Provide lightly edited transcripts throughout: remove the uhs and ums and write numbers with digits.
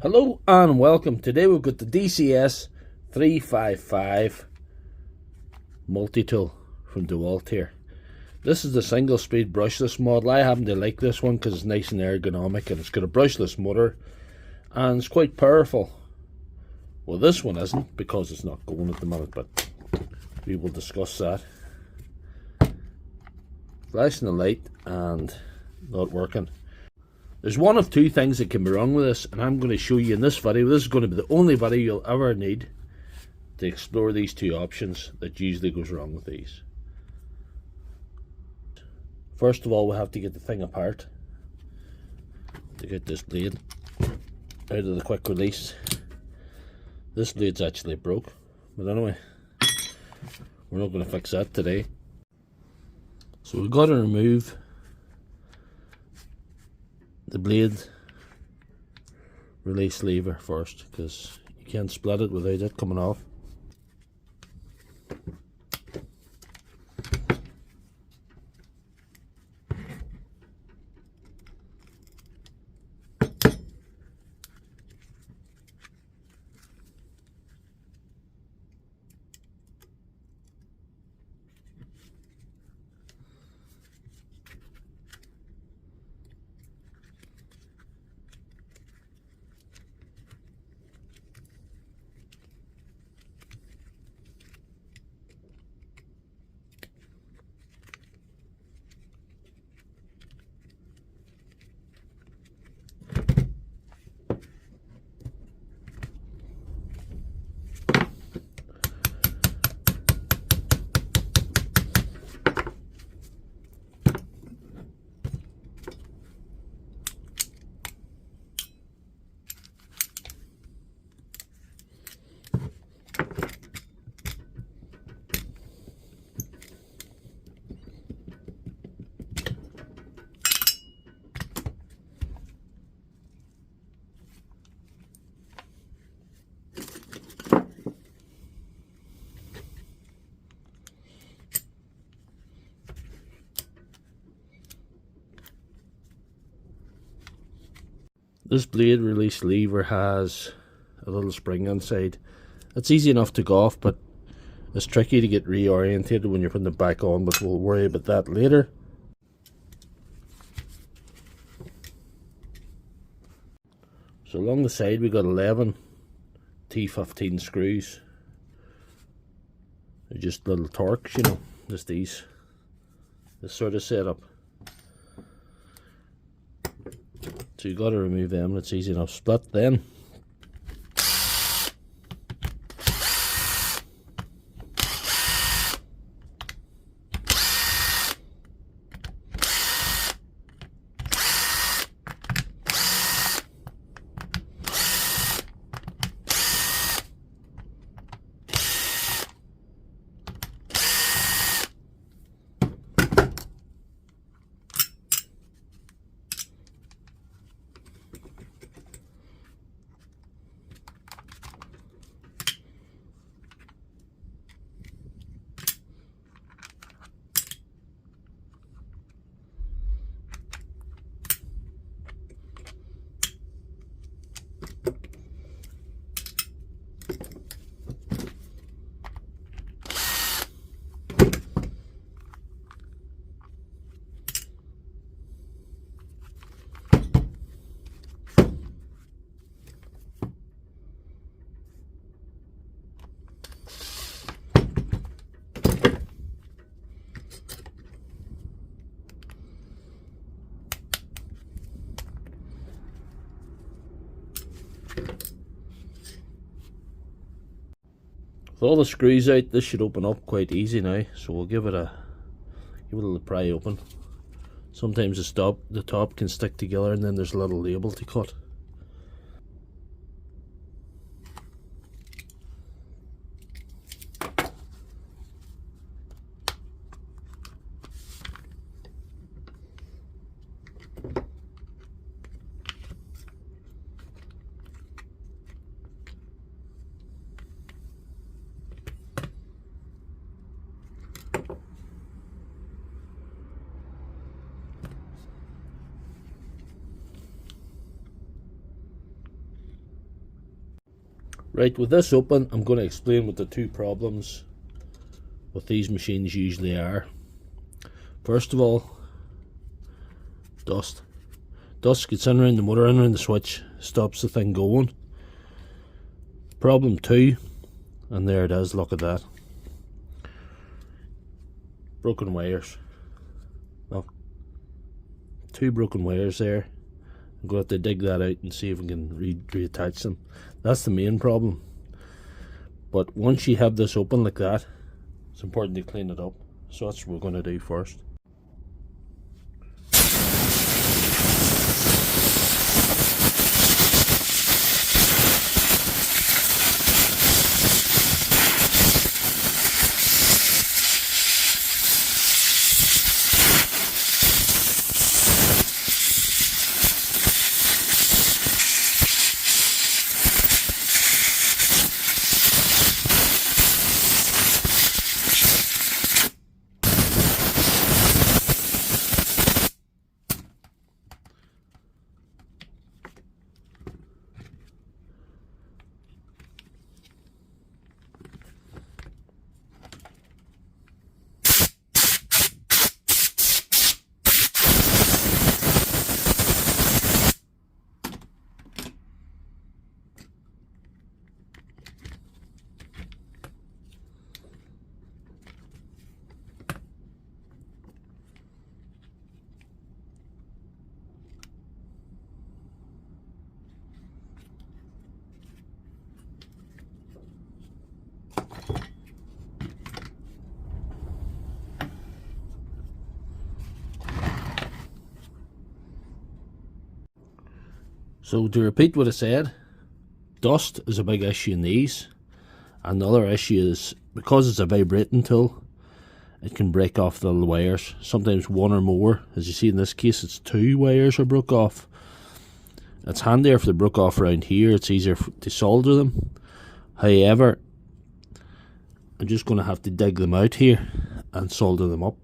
Hello and welcome. Today we've got the DCS 355 multi-tool from DeWalt here. This is the single speed brushless model. I happen to like this one because it's nice and ergonomic and it's got a brushless motor and it's quite powerful. Well, this one isn't because it's not going at the minute, but we will discuss that. Flashing the light and not working. There's one of two things that can be wrong with this, and I'm going to show you in this video. This is going to be the only video you'll ever need to explore these two options that usually goes wrong with these. First of all, we have to get the thing apart to get this blade out of the quick release. This blade's actually broke, but anyway, we're not going to fix that today. So we've got to remove the blade release lever first, because you can't split it without it coming off. This blade release lever has a little spring inside. It's easy enough to go off, but it's tricky to get reorientated when you're putting it back on, but we'll worry about that later. So along the side we got 11 T15 screws. They're just little Torx, you know, just this sort of setup. So you got to remove them. It's easy enough. Split then. With all the screws out, this should open up quite easy now, so we'll give it a little pry open. Sometimes the top can stick together and then there's a little label to cut. Right, with this open, I'm going to explain what the two problems with these machines usually are. First of all, dust. Dust gets in around the motor, in around the switch, stops the thing going. Problem 2, and there it is, look at that. Broken wires. Look. 2 broken wires there. I'm going to have to dig that out and see if we can reattach them. That's the main problem. But once you have this open like that, it's important to clean it up. So that's what we're going to do first. So to repeat what I said, dust is a big issue in these, and the other issue is because it's a vibrating tool, it can break off the wires, sometimes one or more. As you see in this case, it's 2 wires are broke off. It's handier if they broke off around here, it's easier to solder them. However, I'm just going to have to dig them out here and solder them up.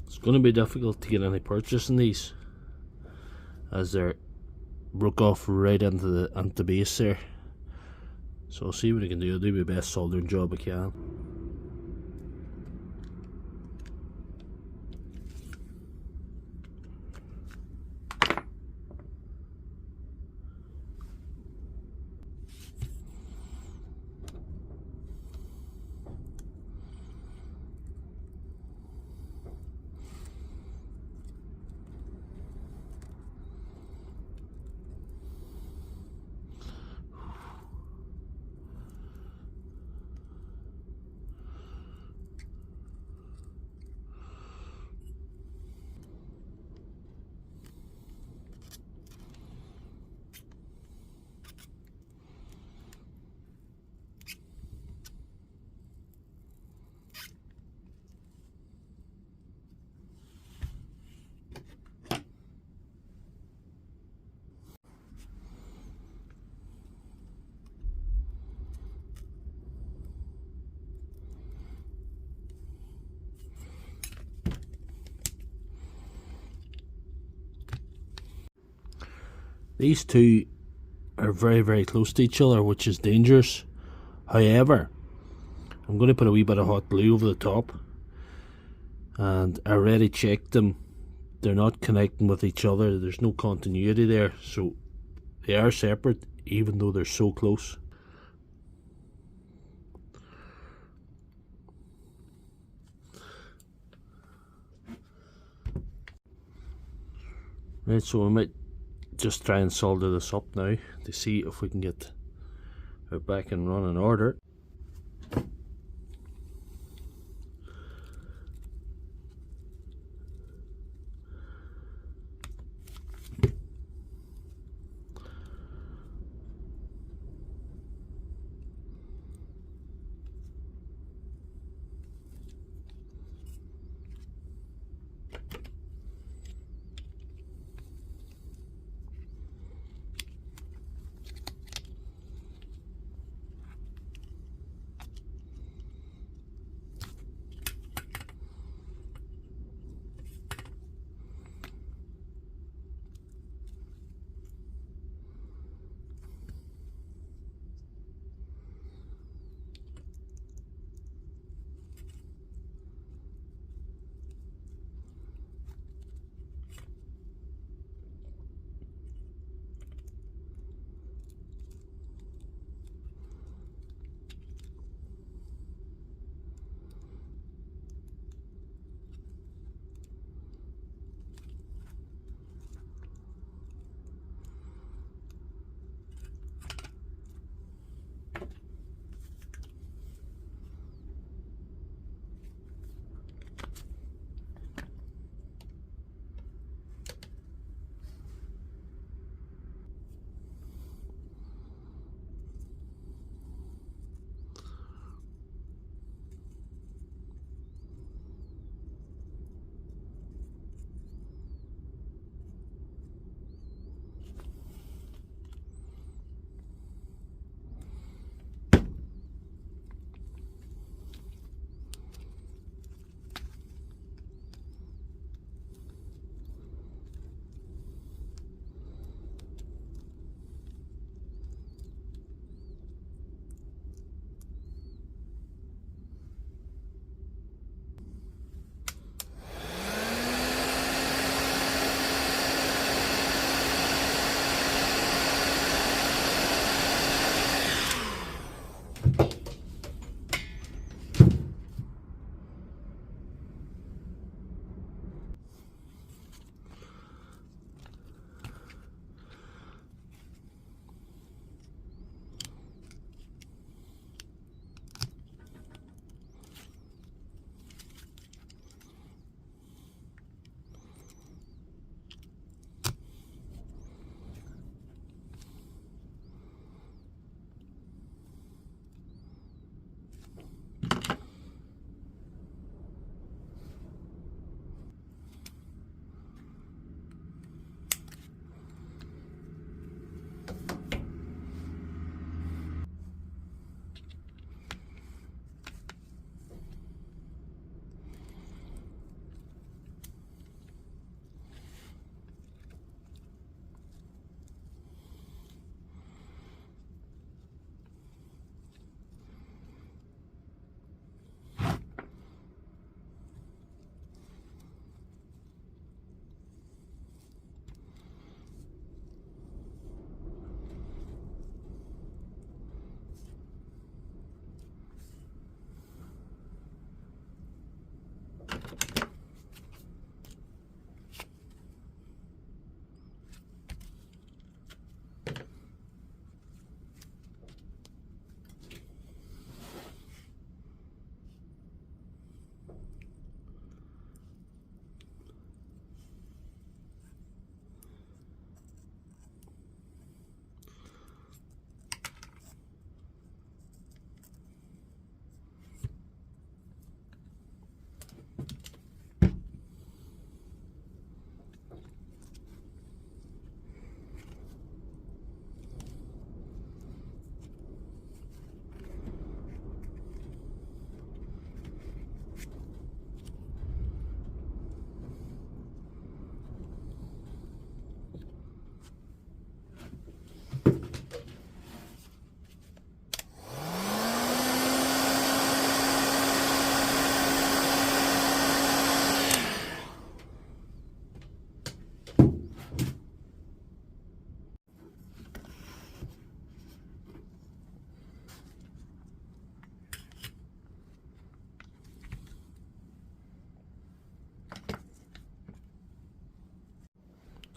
It's going to be difficult to get any purchase in these, as they're broke off right into the base there. So I'll see what I can do. I'll do my best soldering job I can. These two are very close to each other, which is dangerous. However, I'm going to put a wee bit of hot glue over the top, and I already checked them. They're not connecting with each other. There's no continuity there, so they are separate even though they're so close. Right, so we might just try and solder this up now to see if we can get it back and run in order.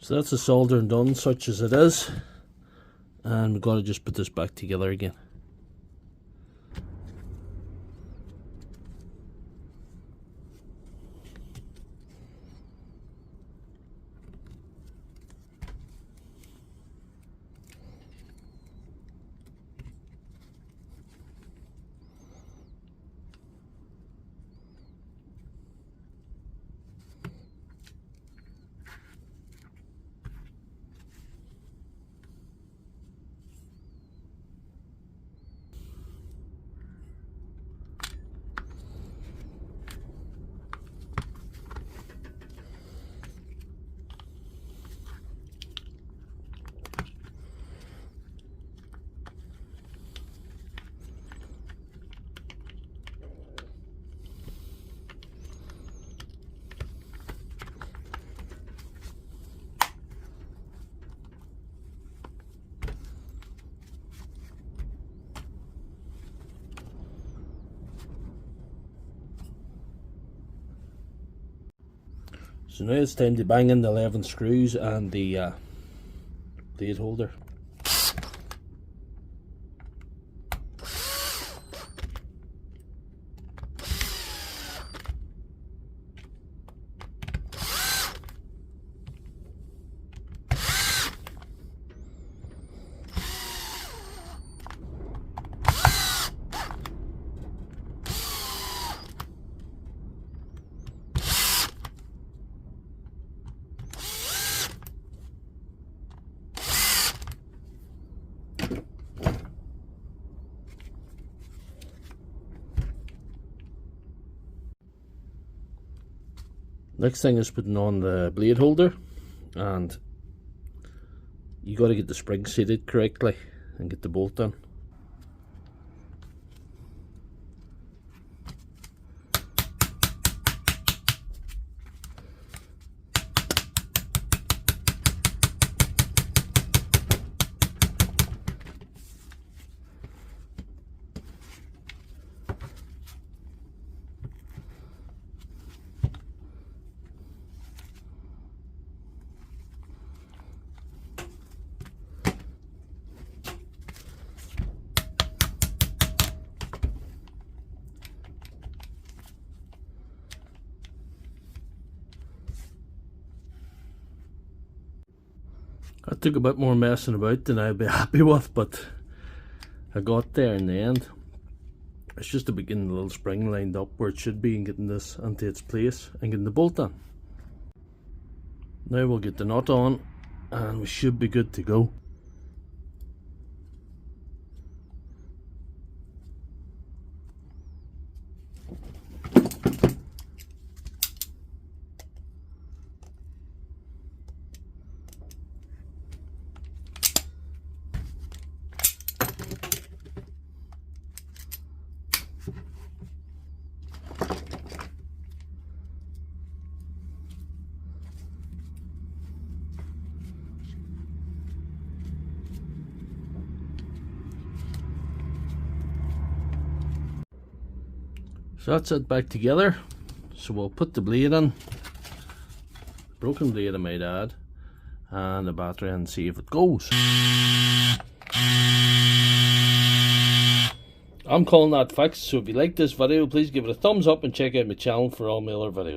So that's the soldering done, such as it is, and we've got to just put this back together again. So now it's time to bang in the 11 screws and the blade holder. Next thing is putting on the blade holder, and you got to get the spring seated correctly and get the bolt on. That took a bit more messing about than I'd be happy with, but I got there in the end. It's just about getting the little spring lined up where it should be and getting this into its place and getting the bolt on. Now we'll get the nut on and we should be good to go. So that's it back together. So we'll put the blade in, broken blade I might add, and the battery and see if it goes. I'm calling that fixed. So if you like this video, please give it a thumbs up and check out my channel for all my other videos.